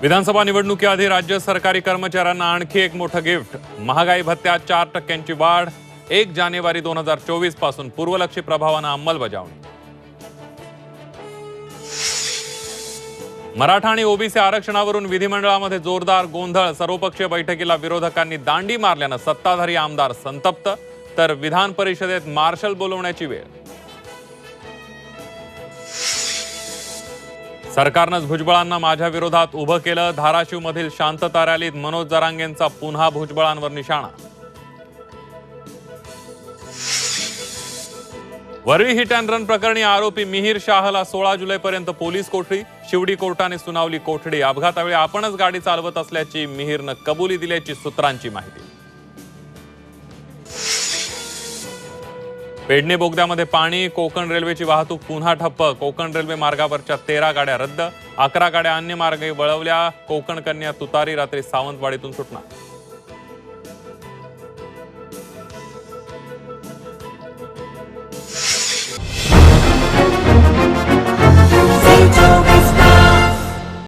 विधानसभा निवडणुकीआधी राज्य सरकारी कर्मचाऱ्यांना आणखी एक मोठं गिफ्ट। महागाई भत्त्यात 4% वाढ। 1 जानेवारी 2024 पासून पूर्वलक्षी प्रभावानं अंमलबजावणी। मराठा आणि ओबीसी आरक्षणावरून विधिमंडळामध्ये जोरदार गोंधळ। सर्वपक्षीय बैठकीला विरोधकांनी दांडी मारल्यानं सत्ताधारी आमदार संतप्त, तर विधान परिषदेत मार्शल बोलवण्याची वेळ। सरकारनंच भुजबळांना माझ्या विरोधात उभं केलं। धाराशिवमधील शांतता रॅलीत मनोज जरांगेंचा पुन्हा भुजबळांवर निशाणा। वरळी हिट अँड रन प्रकरणी आरोपी मिहीर शाहला 16 जुलैपर्यंत पोलीस कोठडी। शिवडी कोर्टाने सुनावली कोठडी। अपघातावेळी आपणच गाडी चालवत असल्याची मिहीरनं कबुली दिल्याची सूत्रांची माहिती। पेडणे बोगद्यामध्ये पाणी। कोकण रेल्वेची वाहतूक पुन्हा ठप्प। कोकण रेल्वे मार्गावरच्या 13 गाड्या रद्द। 11 गाड्या अन्य मार्गे वळवल्या। कोकण कन्या तुतारी रात्री सावंतवाडीतून सुटणार।